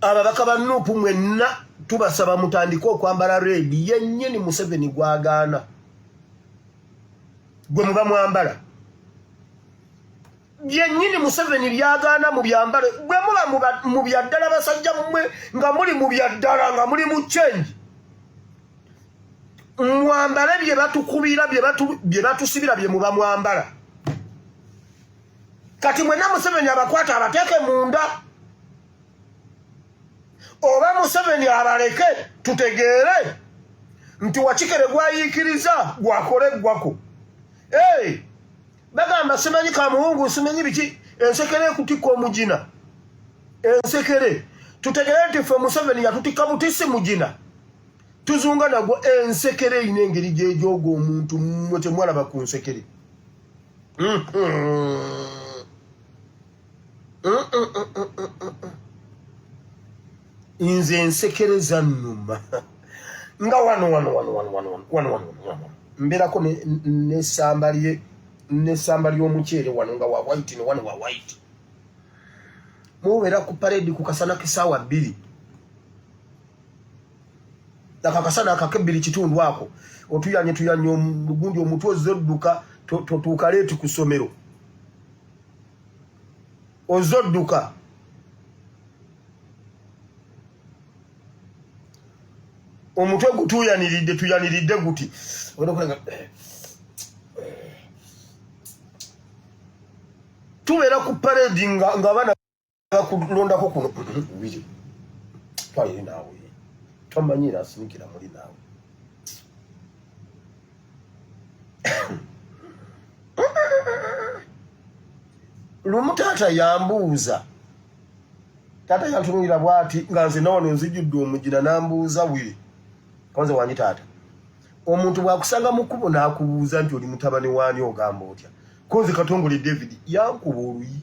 ababaka ba Nuupu mwenna tubasaba mutandika okwambala red yennyini Museveni gwagaana gwe muba mwambala yennyini Museveni byagaana mu byambale gwe muba mu byaddala basajja mmwe nga muli mu byaddala nga muli mu change mwambale bye batukubira bye batusibira bye muba mwambala kati mwenna Museveni abakwata abateeke munda oba Museveni abaleke tutegeere nti Wakikere gwayikiriza gwakole gwako bagamba simanyi kamuhungu simanyi biki ensekere kutika omugina ensekere tutegeere nti ffe Museveni yatutika butisi mugina tuzunga nagwo ensekere ine engeri gyegyogo omuntu mmwe temwalaba ku nsekere inze ensekere zannuma nga wano mbeerako n'essamba ly'omuceere wano nga wa white ne wano wa white mubeera ku parade ku kasana k'essaawa 2 akakasana akakebiri kitundu ako otuyanye olugundi omutwe ozodduka totuuka leeti ku ssomero ozodduka omutwe gutuyaniridde guti tubeera ku parade nga abaana bakulondako kuno biri twalire naawe tomanyira asinikira muri naawe lumu taata yambuuza taata yantunulira bwati nga nze nawano nzijjudde omugina nambuuza wiri kanze wanyi taata omuntu bwakusanga mu kkubo n'akubuuza nti oli mutabani waani ogamba otya kozi Katongole David yankuba oluyi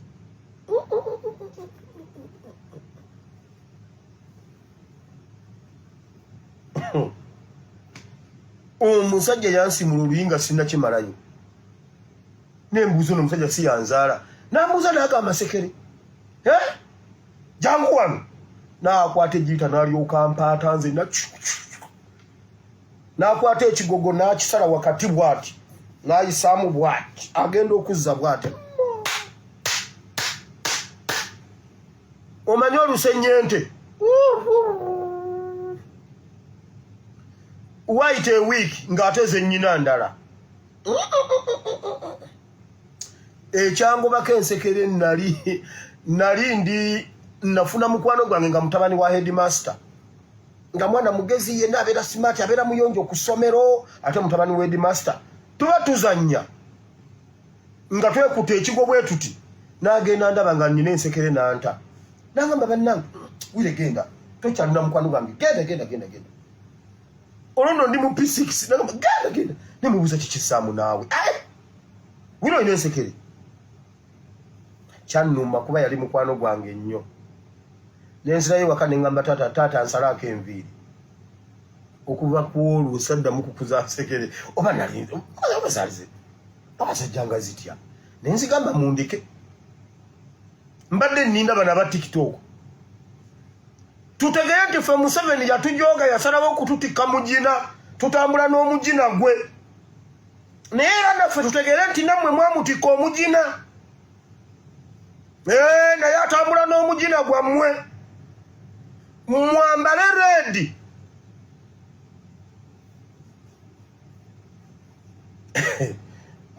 omusajja yansimula oluyi nga sinnakimalayo nembuuza ono omusajja si yanzaala nambuuza n'agamba Sekere jangu wano n'akwata ejjiita n'alyoka mpaata nze n'akwata ekigogo n'akisala wakati bw'ati n'ayisaamu bw'ati agenda okuzza bw'ati omanyi olusennyente white a week ng'ateze ennyina ndala ekyangobako ensekere nali ndi nafuna mukwano gwange nga mutabani wa headmaster nga mwana mugezi yenna abeera smart abeera muyonjo ku ssomero ate mutabani wa headmaster tuba tuzannya nga twekuta ekigo bwe tuti n'agenda ndaba nga nnina ensekere n'anta n'agamba bannange wire genda tokyalina mukwano gwange genda olwono ndi mu P6 n'agamba genda nemubuuza kikisaamu naawe wire olina ensekere kyannuma kuba yali mukwano gwange nnyo nensirayo waka neŋŋamba taata nsalaako enviiri okuva ku olwo saddamu kukuza nsekere oba nalinze obazaalize abasajjanga zitya naye nzigamba mundeke mbadde nninda bana ba TikTok tutegere nti ffe Museveni yatujooga yasalawo okututikka mugina tutambula n'omugina gwe naye era naffe tutegere nti nammwe mwamutikka omugina naye atambula n'omugina gwammwe mwambale redi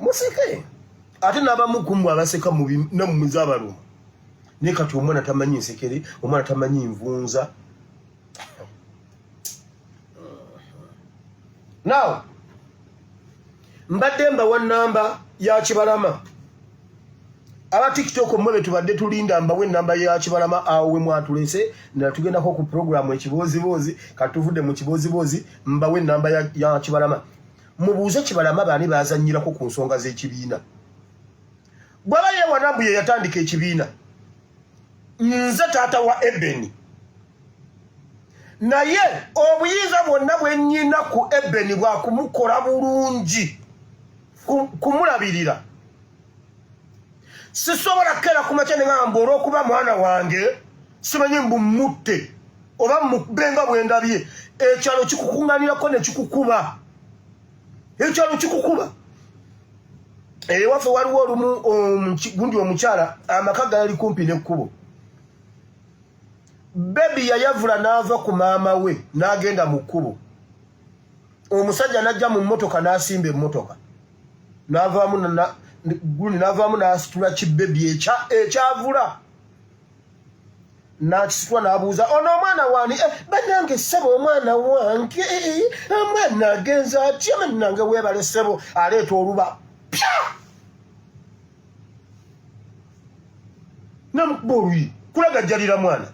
museke ate n'abamukumu abaseka namumiza abaluma naye kati omwana tamanyi nsekere omwana tamanyi nvunza now mbadde mbawa nnamba ya Kibalama aba TikTok mwe tubadde tulinda mbawe namba ya Kibalama awo we mwatulese na tugendako ku program ekibozibozi katuvudde mu kibozibozi mbawe namba ya Kibalama mubuuze Kibalama bani bazanyirako ku nsonga z'ekibiina bwaba ye wanabu ye yatandika ekibiina nze taata wa Ebeni naye obuyinza bwonna bwennyina ku Ebeni bwakumukola bulungi kumulabirira sisobola kera kumakya ne ngamba olw'okuba mwana wange simanyi mbu mutte oba mubenga bwendabye ekyalo kikukunganirako ne kikukuba ekyalo kikukuba wafe waliwo olumu gundi omukyala amaka gali kumpi n'ekkubo bebi yayavula n'ava ku maama we n'agenda mu kkubo omusajja n'ajja mu mmotoka n'asimba emmotoka n'avaamu n'asitula kibebi ekyavula n'akisitula n'abuuza ono omwana wani bannange ssebo omwana wange omwana agenza atya bannange weebale ssebo aleeta oluba pya namukuba oluyi kulagajjalira mwana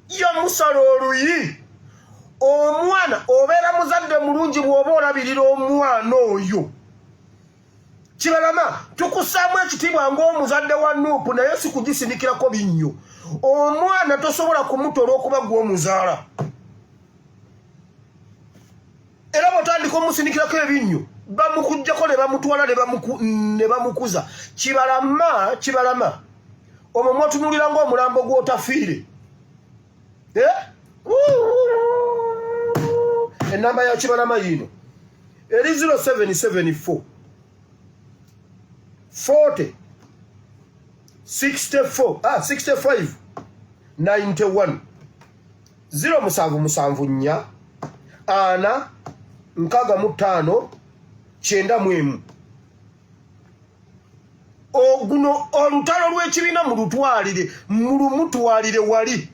yamusala oluyi omwana obeera muzadde mulungi bw'oba olabirira omwana oyo kibalama tukusaamu ekitiibwa ng'omuzadde wa Nuupu naye si kugisindikirako binnyo omwana tosobola kumuta olw'okuba gw'omuzaala era bw'otandika omusindikirako ebinnyo bamukuggyako ne bamutwala ne bamukuza kibalama omwo mwotunulira ng'omulambo gw'otafiire enamba ya kibalama yino eri 0774 40 65 91 0774 ana nkaga mutano chenda mwemu oguno olutalo lw'ekibiina mulumutwalire wali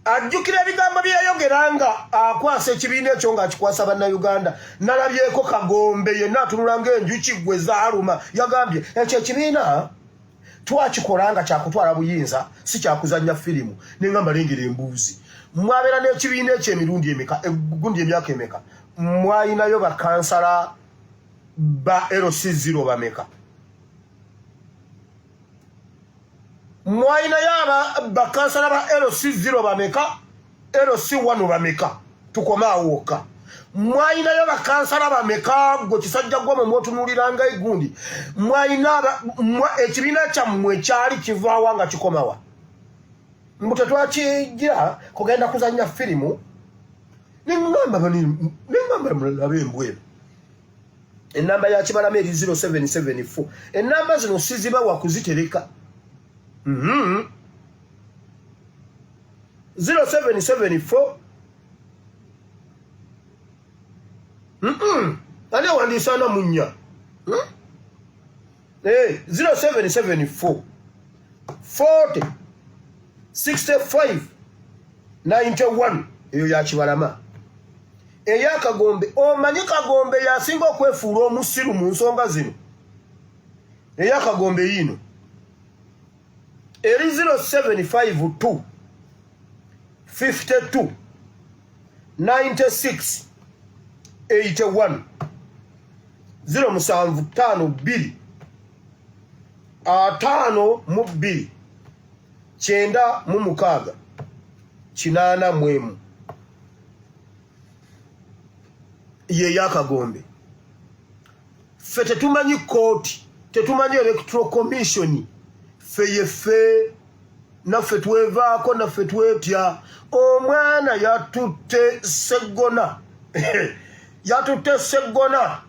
ajjukira ebigambo byeyayogeranga akwasa ekibiina ekyo ng'akikwasa bannayuganda nalabyeko Kagombe yenna atunula ng'enjuki gwe zaaluma yagambye ekyo ekibiina twakikolanga kyakutwala buyinza si kyakuzannya firimu nengamba lengera embuuzi mwabeera n'ekibiina ekyo emirundi emeka gundi emyaka emeka mwayinayo bakansala ba LC0 bameka mwayinayo bakansala ba LC0 bameka LC1 bameka tukomaawoka mwayinayo bakansala bameka gwe kisajja gwe mwotunuliranga igundi mwayina ekibiina kyammwe kyali kivaawa nga kikomawa mbuto twakijja kugenda kuzannya firimu nengamba mulabe embwebe enamba ya kibalama eri 0774 enamba zino siziba wakuzitereka 0774 ani wandisana munya 0774 40 65 91 eyo ya kibalama eya Kagombe omanyi Kagombe yasinga okwefuula omusiru mu nsonga zino eya Kagombe yino eri 0752 52 96 81 0752 52 chenda mumukaga chinana mwemu ye ya Kagombe fe tetumanyi kooti tetumanyi electoral commission fe naffe twevaako naffe twetya omwana yatutte Segona yatutte Segona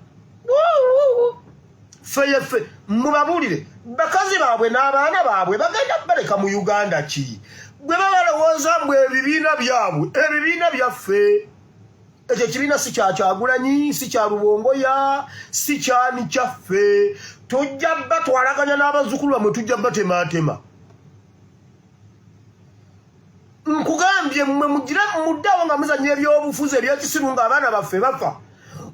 fe mubabulire bakazi baabwe n'abaana baabwe bagenda baleka mu Uganda ki bwe babalowooza mbwe ebibiina byaffe ekyo ekibiina si Kyagulanyi si kya Lubongoya si kyani kyaffe tujja batwalaganya n'abazzukulu bamwe tujja batematema nkugambye mmwe mugira muddawo nga muzannya ebyobufuzi ebyekisiru ng'abaana baffe bafa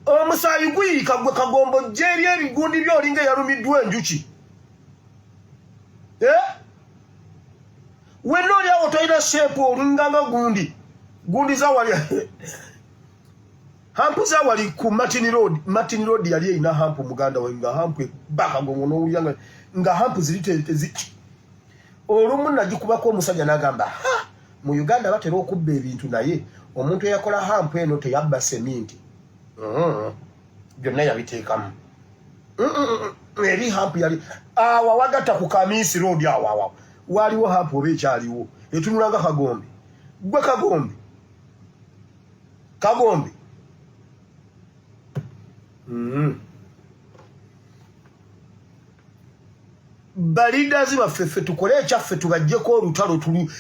omusaayi guyika gwe Kagombo gyeri ebigundi byolinga yalumiddwa enjuki wenna oli awo tolina sheepu olinganga gundi zawali hampu zawali ku Martin Road yali erina hampu muganda we nga hampu Kagombo n'owulira nga hampu ziri olumu nagikubako omusajja n'agamba mu Uganda batera okubba ebintu naye omuntu eyakola hampu eno teyabba seminti byonna yabiteekamu eri hampu yali awa wagatta ku Kamisi Road awo waliwo hapo oba ekyaliwo etunulanga Kagombe gwe Kagombe balidazi baffe tukole ekyaffe tubajjeko olutalo tulu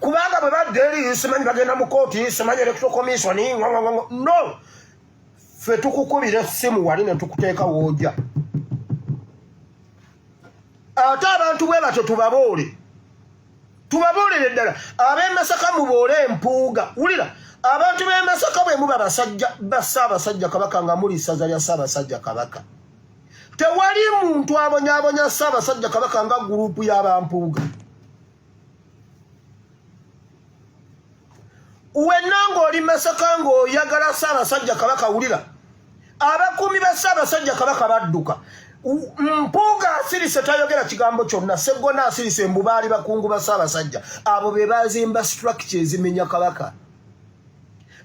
kubanga bwe badde eri semanyi bagenda mu kooti semanyi electoral commission no ffe tukukubira essimu wali ne tukuteeka wojja ate abantu bwe batyo tubaboolere ddala ab'e Masaka muboole empuuga wulira abantu b'e Masaka bwe muba Ssaabasajja Kabaka nga muli ssaza lya Ssaabasajja Kabaka tewali muntu abonyaabonya Ssaabasajja Kabaka nga gurupu y'abampuuga wenna ng'oli Masaka ng'oyagala Ssaabasajja Kabaka wulira abakuumi ba Ssaabasajja Kabaka badduka mpuuga asirise tayogera kigambo kyonna Sseggona asirise mbubaali bakungu ba Ssaabasajja abo be bazimba structure ezimenya Kabaka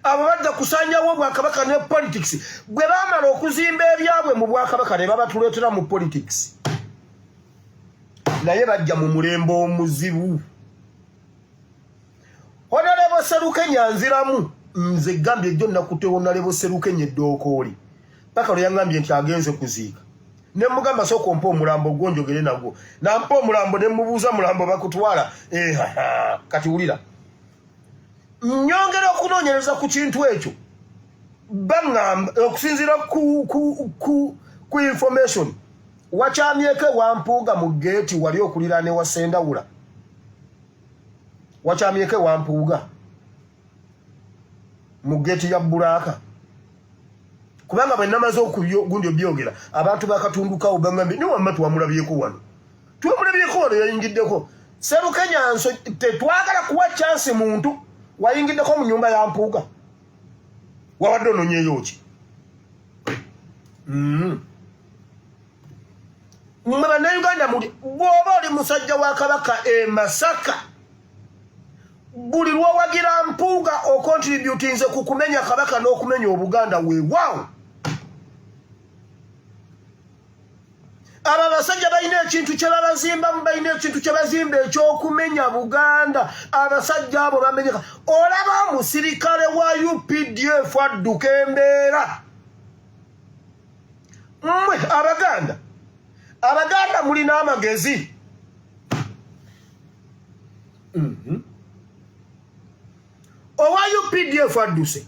abo badda kusanyawo Bwakabaka ne politics bwe baamala okuzimba ebyabwe mu Bwakabaka ne babatuleetera mu politics naye bajja mu mulembe omuzibu Honorable Serukenya nziramu nze gambye ejjo nakutte Honorable Serukenya eddookooli paka lwe yangambye nti agenze kuziika ne mugamba soko mpo omulambo gonjogere nagwo nampo omulambo ne mubuuza mulambo bakutwala kati wulira nyongera okunoonyereza ku kintu ekyo bangamba okusinziira ku information wakyamyeko Wampuuga mu geeti wali okulira ne Wasendawula wakyamyeko Wampuuga mu geeti ya Bulaaka kubanga bwe namaze gundi obyogera abantu bakatundukawo bangambye ni wamma twamulabyeko wano yayingiddeko Serukenya nso tetwagala kuwa chance muntu wayingiddeko mu nyumba ya Mpuuga wawadde ononyeyo ki mmwe bannayuganda muli bw'oba oli musajja wa Kabaka e Masaka buli lw'owagira Mpuuga okontributinze ku kumenya Kabaka n'okumenya Obuganda weewaawo abo abasajja balina ekintu kye babazimbamu balina ekintu kye bazimba ekyokumenya Buganda abasajja abo bamenyeka olaba omusirikale wa UPDF adduka embeera mmwe abaganda mulina amagezi owa UPDF adduse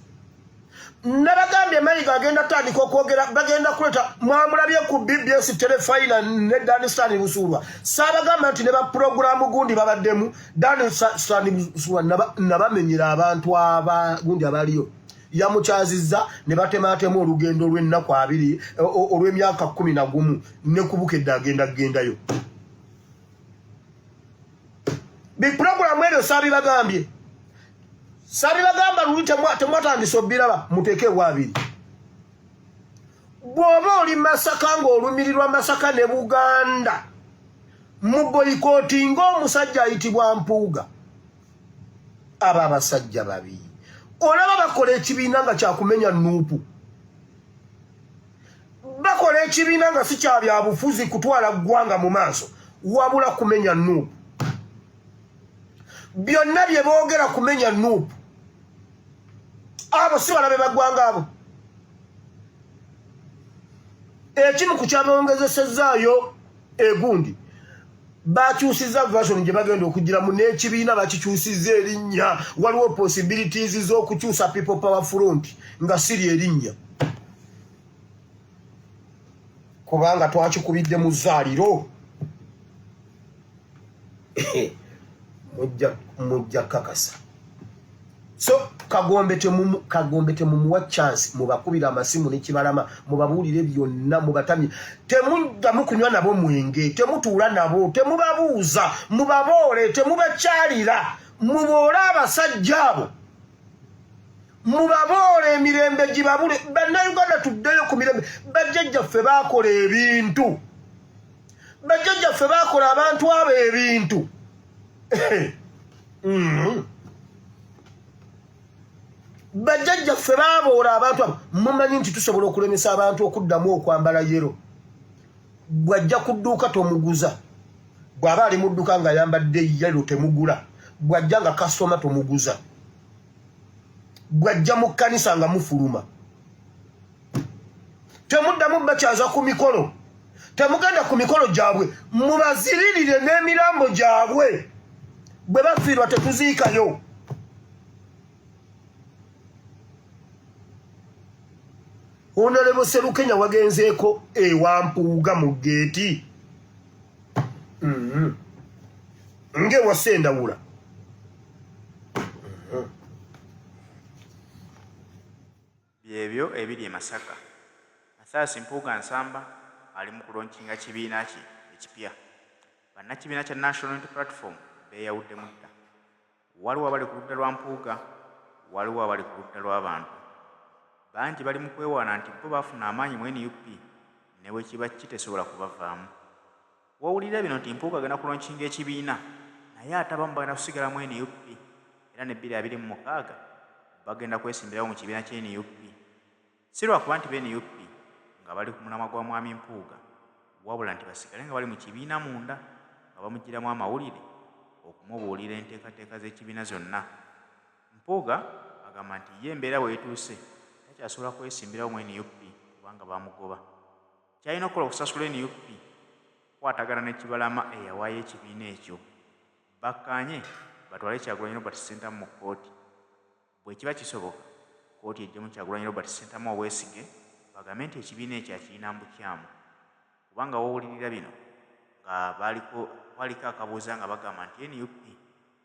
nabagambye Mayiga agenda tandika okwogera bagenda kuleta mwamulabye ku BBS Telefina ne Danistan Busulwa sabagamba nti ne ba programu gundi babaddemu Danistan Busulwa nabamenyera abantu abagundi abaliyo yamukyazizza ne batematemu olugendo lw'ennaku 2 olw'emyaka 11 ne kubukedde agendayo bi programu eyo sabibagambye sabibagamba luli temwatandisa obbiraba muteekewo 2 bw'oba oli Masaka ng'olumirirwa Masaka ne Buganda mu boyikooti ng'omusajja ayitibwa Mpuuga abo abasajja babiri olaba bakola ekibiina nga kyakumenya Nuupu bakola ekibiina nga si kya byabufuzi kutwala ggwanga mu maaso wabula kumenya Nuupu byonna bye boogera kumenya Nuupu abo si balabe baggwanga abo ekimu ku kyabongezesezaayo egundi bakyusiza version gye bagenda okugiramu n'ekibiina bakikyusiza erinnya waliwo possibilities z'okukyusa People Power Front nga siri erinnya kubanga twakikubidde mu zzaaliro mujja kakasa so Kagombe temumuwa chance mubakubira amasimu n'ekibalama mubabuulire byonna mubatamye temuddamu kunywa nabo mwenge temutuula nabo temubabuuza mubaboole temubakyalira muboole abasajja abo mubaboole emirembe gibabule bannayuganda tuddeyo ku mirembe bajjajjaffe baakola ebintu bajjajjaffe baakola abantu abo ebintu bajjajjaffe baaboola abantu abo mumanyi nti tusobola okulemesa abantu okuddamu okwambala yero bwajja ku dduuka tomuguza bw'aba ali mu dduka nga yambadde yellow temugula bw'ajja nga customer tomuguza bw'ajja mu kkanisa nga mufuluma temuddamu bakyaza ku mikolo temugenda ku mikolo gyabwe mubaziririre n'emirambo gyabwe bwe bafiirwa tetuziikayo Honorable Serukenya wagenzeeko ewampuuga mu geeti nge wasendawula byebyo ebiri e Masaka. Mathias Mpuuga Nsamba ali mu kulonkinga kibiina kye ekipya. Bannakibiina kya National Unity Platform beeyawuddemu dda. Waliwo abali ku ludda lwa Mpuuga, waliwo abali ku ludda lw'abantu. Bangi bali mu kwewaana nti bo baafuna amaanyi mu NUP ne bwe kiba kitesobola kubavaamu. Wawulira bino nti Mpuuga agenda kulonkinga ekibiina naye ate abamu bagenda kusigala mu NUP era ne 2026 bagenda kwesimbirawo mu kibiina kya NUP. Si lwakuba nti NUP nga bali ku mulamwa gwa Mwami Mpuuga, wabula nti basigale nga bali mu kibiina munda nga bamugiramu amawulire okumubuulira enteekateeka z'ekibiina zonna. Mpuuga agamba nti ye embeera bw'etuuse takyasobola kwesimbirawo mu NUP kubanga bamugoba. Kyalina okukola okusasula NUP kwatagana n'ekibalama eyawaayo ekibiina ekyo. Bakkaanye batwale Kyagulanyi Robert Ssentamu mu kkooti. Bwe kiba kisoboka, kkooti ejjemu Kyagulanyi Robert Ssentamu Obwesige bagambe nti ekibiina ekyo akirina mu bukyamu. Kubanga wawulirira bino nga waliko akabuuza nga bagamba nti NUP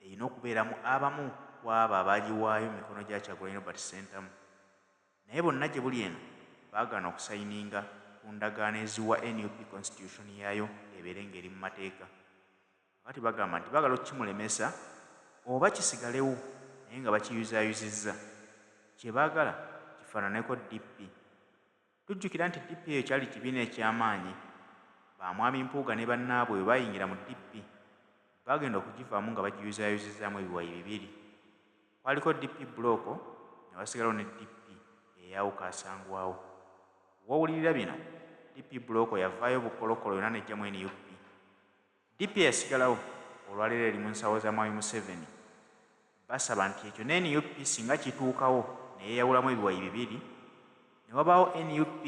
erina okubeeramu abamu ku abo abaagiwaayo mu mikono gya Kyagulanyi Robert Ssentamu. Naye bonna gye buli eno baagaana okusayininga ku ndagaano eziwa NUP constitution yaayo ebeere ng'eri mu mateeka. Kati bagamba nti baagala okukimulemesa oba kisigalewo naye nga bakiyuzaayuzizza. Kye baagala kifaananeko DP. Tujjukira nti DP eyo kyali kibiina eky'amaanyi. Bamwami Mpuuga ne bannaabwe bwe baayingira mu DP bagenda okugivaamu nga bagiyuzaayuzizzaamu ebiwayi 2. Kwaliko DP buloko ne wasigalawo ne DP eyawuka asangwawo. Wawulirira bino, DP buloko yavaayo bukolokolo yonna nejja mu NUP. DP yasigalawo olwaleero eri mu nsawo za Mwami Museveni. Basaba nti ekyo ne NUP singa kituukawo ne yeeyawulamu ebiwayi 2 ne wabaawo NUP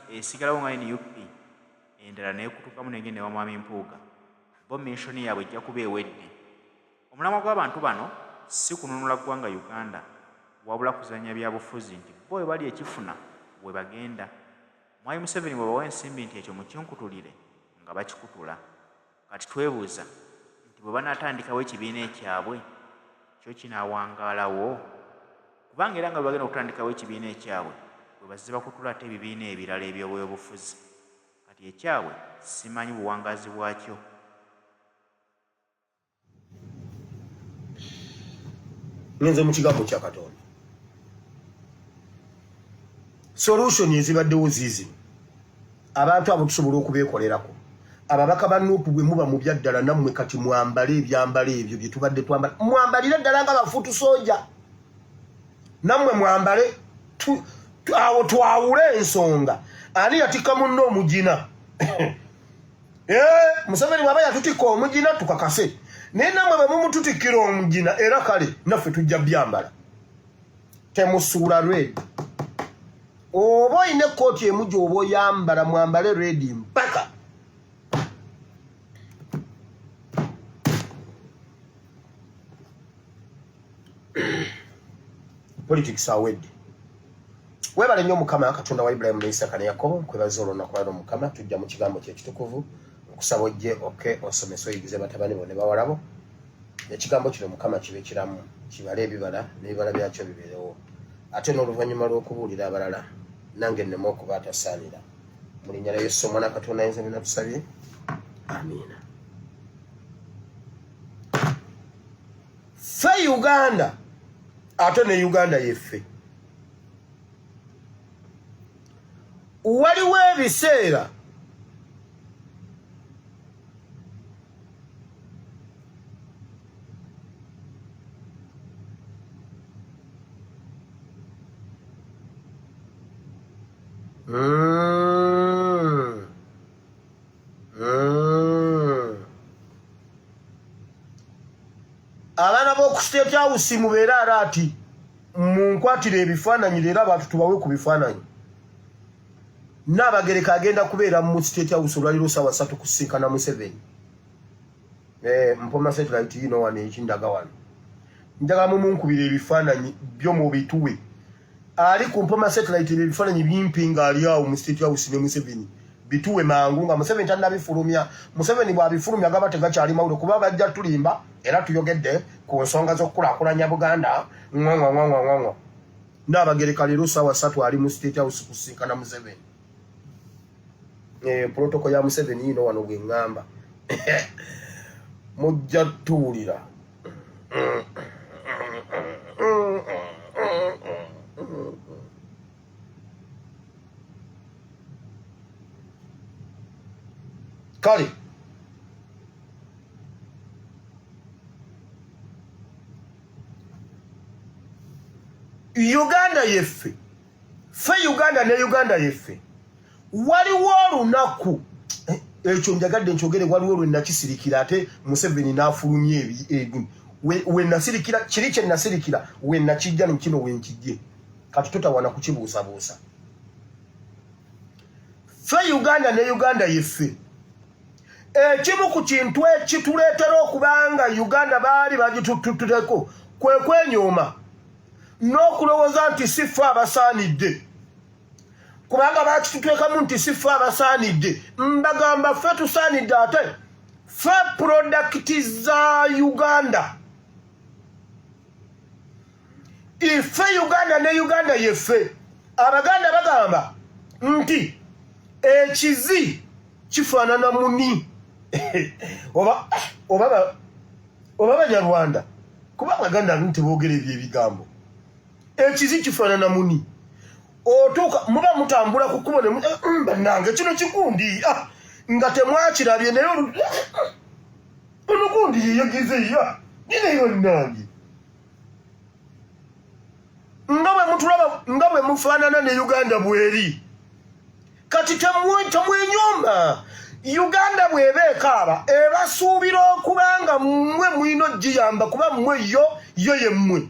esigalawo nga NUP endala neekutuukamu negenda ewa Mwami Mpuuga, bo minshoni yaabwe ejja kuba ewedde. Omulamwa gw'abantu bano si kununula ggwanga Uganda wabula kuzannya byabufuzi nti bo bwe bali ekifuna bwe bagenda. Mwami Museveni bwe bawa ensimbi nti ekyo mukinkutulire nga bakikutula. Kati twebuuza nti bwe banaatandikawo ekibiina ekyabwe kyo kinaawangaalawo? Kubanga era nga bwe bagenda okutandikawo ekibiina ekyabwe bwe bazze bakutula ate ebibiina ebirala eby'obwebufuzi. Kati ekyabwe simanyi buwangaazi bwakyo. Ngenze mu kigambo kya Katonda. Solution ezibaddewo ziizi. Abantu abo tusobola okubeekolerako. Ababaka ba NUP bwe muba mu byaddala nammwe kati mwambale ebyambalo ebyo bye tubadde twambala. Mwambalire ddala nga bafuutu soja. Nammwe mwambale awo twawule ensonga. Ani yatika munno omugina? Museveni bw'aba yatutika omugina tukakase. Naye nammwe bwe mumututikira omugina era kale naffe tujja byambala. Temusuula red. Oba oyina ekkooti emu gy'oba oyambala mwambale red mpaka. Politics awedde. Webale nnyo Mukama Katonda wa Ibrahim ne Isaka ne Yakobo kwebaza olunaku lwa Mukama tujja mu kigambo ky'ekitukuvu okusaba ojje osomesa oyigize batabani bo ne bawalabo. Ekigambo kino Mukama kibe kiramu kibale ebibala n'ebibala byakyo bibeerewo. Ate n'oluvannyuma lw'okubuulira abalala nange nneme okuba atasaanira. Mu linnya lya Yesu Omwana Katonda ayinza byonna tusabye. Amiina. Ffe Uganda ate ne Uganda yeffe. Waliwo ebiseera ku State House mubeera alati munkwatire ebifaananyi leero abantu tubawe ku bifaananyi. Nnaabagereka agenda kubeera mu State House olwaliro ssaawa 3 kusinkana Museveni. Mpoma satellite yino wano ekindaga wano. Njagala mumunkubira ebifaananyi byo mu bituwe. Ali ku Mpoma satellite ebifaananyi bimpinga ali awo mu State House ne Museveni. Bituwe mangu nga Museveni tannabifulumya. Museveni bw'abifulumya gaba tegakyali mawulire kuba bajja tulimba era tuyogedde ku nsonga z'okukulaakulanya Buganda. Nnaabagereka leero ssaawa 3 ali mu State House kusinkana Museveni. Protocol ya Museveni yino wano bwe ngamba. Mujja tuwulira. Kale Uganda yeffe fe Uganda ne Uganda yeffe waliwo olunaku ekyo njagadde nkyogere waliwo lwe nakisirikira ate Museveni n'afulumya we nasirikira kiri kye nasirikira we nakijja n'kino we nkijje kati totawana kukibuusabuusa. Fe Uganda ne Uganda yeffe ekimu ku kintu ekituleetera okubanga Uganda baali bagitututeko kwe kwenyooma n'okulowooza nti si ffe abasaanidde kubanga bakituteekamu nti si ffe abasaanidde. Mbagamba ffe tusaanidde ate ffe prodakiti za Uganda. Ife Uganda ne Uganda yeffe Abaganda bagamba nti ekizi kifaanana muni oba Banyarwanda kuba Abaganda nti boogera ebyo ebigambo. Ekizi kifaanana muni otuuka muba mutambula ku kkubo ne bannange kino kikundi nga temwakirabye naye olukundi yeyegize nineyo nnange nga bwe mufaanana ne Uganda bweri. Kati temwenyoma Uganda bw'eba ekaaba ebasuubira okubanga mmwe mwino giyamba kuba mmwe yo ye mmwe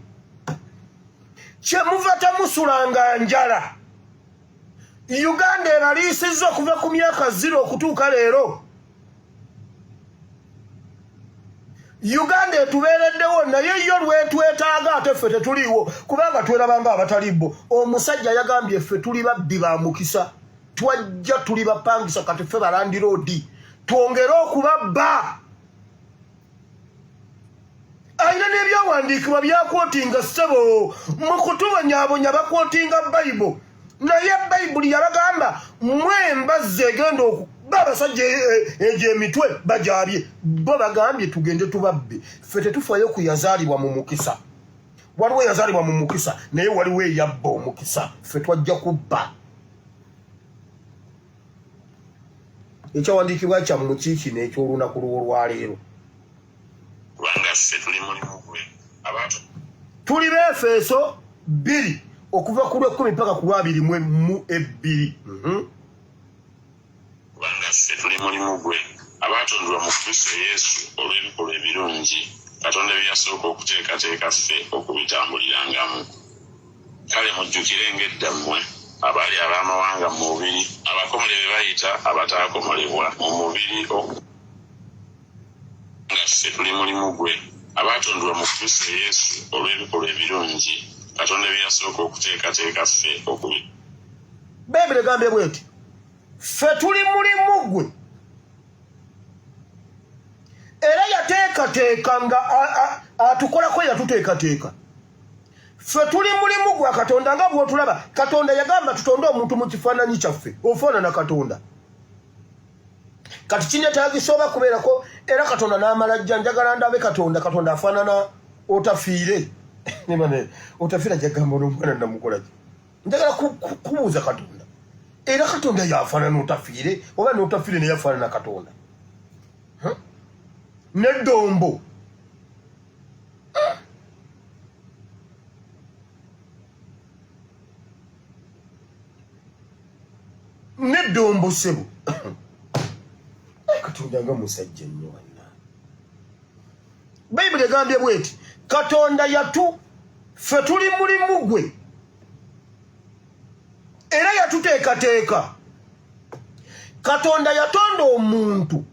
kye muva temusulanga njala. Uganda ebaliisizza okuva ku myaka 0 okutuuka leero. Uganda etubeereddewo naye yo lwetwetaaga ate ffe tetuliiwo kubanga twerabanga abatalibo. Omusajja yagambye ffe tuli babbi ba mukisa twajja tuli bapangisa kati ffe balandiroodi twongere okubabba. Ayina n'ebyawandiikibwa byakwotinga ssebo mu kutubonyaabonya bakwotinga Bayibuli naye Bayibuli yabagamba mwembazze egenda okuba abasajja egyo emitwe bajaabye bo bagambye tugende tubabbe. Ffe tetufaayo ku yazaalibwa mu mukisa. Waliwo yazaalibwa mu mukisa naye waliwo eyabba omukisa ffe twajja kubba. Ekyawandiikibwa kyammwe kiiki n'ekyolunaku lw'olwaleero. Tuli Befeso 2 okuva ku lw'ekumi mpaka ku lw'22. Kubanga ffe tuli mulimu gwe abaatondebwa mu Kristo Yesu olw'ebikolwa ebirungi Katonda bye yasooka okuteekateeka ffe okubitambulirangamu. Kale mujjukire ng'edda mmwe abaali ab'amawanga mu mubiri abakomole be bayita abataakomolebwa mu mubiri nga ffe tuli mulimu gwe abaatondebwa mu Kristo Yesu olw'ebikolwa ebirungi Katonda bye yasooka okuteekateeka ffe okubi. Bayibuli egambye bw'eti ffe tuli mulimu gwe era yateekateeka nga atukolako yatuteekateeka. Ffe tuli mulimu gwa Katonda nga bw'otulaba. Katonda yagamba tutonde omuntu mu kifaananyi kyaffe ofaanana Katonda. Kati kinetagisa oba kubeerako era Katonda n'amala jja njagala ndabe Katonda afaanana otafiire. Otafiira gyagamba n'omwana namukola ki? Njagala kubuuza Katonda era Katonda yafaanana otafiire oba n'otafiire naye yafaanana Katonda. N'eddombo n'eddombo ssebo Katonda nga musajja nnyo wonna. Bayibuli egambye bw'eti Katonda yatu ffe tuli mulimu gwe era yatuteekateeka. Katonda yatonda omuntu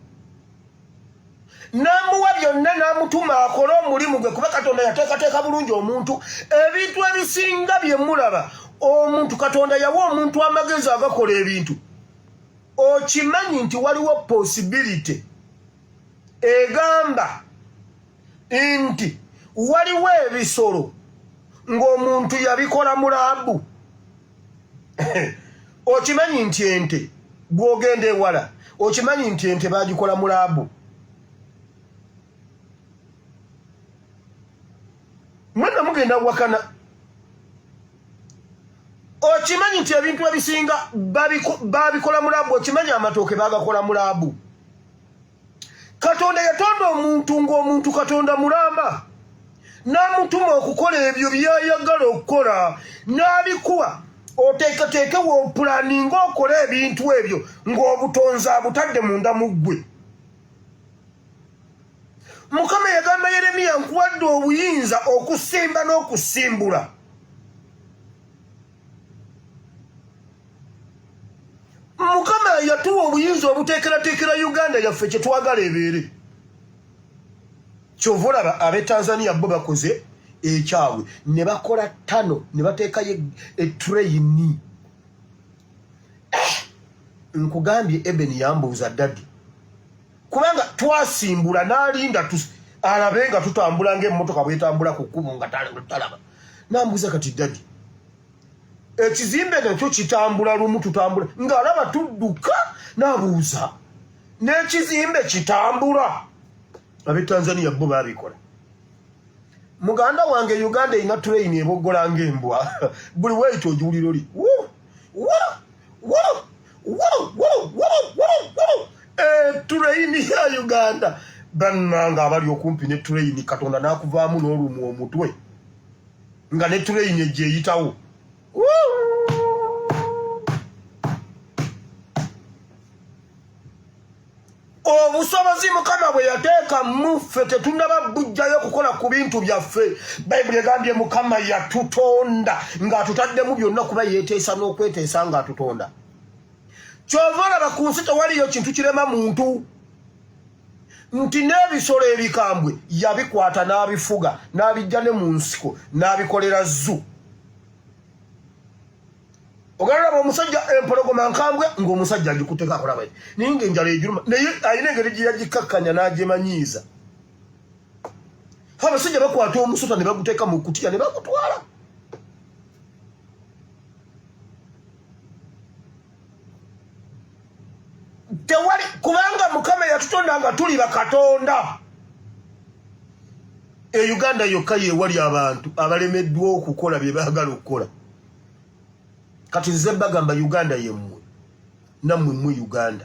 n'amuwa byonna n'amutuma akole omulimu gwe kuba Katonda yateekateeka bulungi omuntu. Ebintu ebisinga bye mulaba omuntu Katonda yawa omuntu amagezi agakola ebintu. Okimanyi nti waliwo possibility egamba nti waliwo ebisolo ng'omuntu yabikola mu laabu. Okimanyi nti ente bw'ogenda ewala okimanyi nti ente bagikola mu laabu. Mwenna mugenda wakana. Okimanyi nti ebintu ebisinga babikola mu laabu. Okimanyi amatooke bagakola mu laabu. Katonda yatonda omuntu ng'omuntu Katonda mulamba n'amutuma okukola ebyo by'ayagala okukola n'abikuwa. Oteekateeke woopulaninga okola ebintu ebyo ng'obutonzi abutadde munda mu ggwe. Mukama yagamba Yeremiya nkuwadde obuyinza okusimba n'okusimbula. Mukama yatuwa obuyinza obuteekerateekera Uganda yaffe kye twagala ebeere. Kyova olaba ab'e Tanzania bo bakoze ekyabwe ne bakola ttano ne bateekayo etuleyini. Nkugambye Eben yambuuza ddadi kubanga twasimbula n'alinda alabe nga tutambula ng'emmotoka bwetambula ku kkubo nga talaba. Nambuuza kati ddadi ekizimbe nakyo kitambula lumu tutambula ng'alaba tudduka. Nabuuza n'ekizimbe kitambula. Ab'e Tanzania bo baabikola. Muganda wange Uganda ina train eboggola ng'embwa. Buli wayita ogiwulira oli train ya Uganda. Bannanga abali okumpi ne train Katonda n'akuvaamu n'olumu omutwe nga ne train ejje eyitawo. Obusobozi Mukama bwe yateeka muffe tetunnaba bujjayo kukola ku bintu byaffe. Bayibuli egambye Mukama yatutonda ng'atutaddemu byonna kuba yeeteesa n'okweteesa ng'atutonda. Kyova olaba ku nsi tewaliyo kintu kirema muntu. Nti n'ebisolo ebikambwe yabikwata n'abifuga n'abijja ne mu nsiko n'abikolera zoo. Ogalaba omusajja empologoma nkambwe ng'omusajja agikuteeka akolaba naye ng'enjala ejuluma naye ayina engeri gye yagikkakkanya n'agyemanyiiza. Abasajja bakwata omusota ne baguteeka mu kutiya ne bagutwala. Tewali kubanga Mukama yatutonda nga tuli bakatonda. Uganda yokka yeewali abantu abalemeddwa okukola bye baagala okukola. Kati nze bagamba Uganda yemmwe nammwe mu Uganda.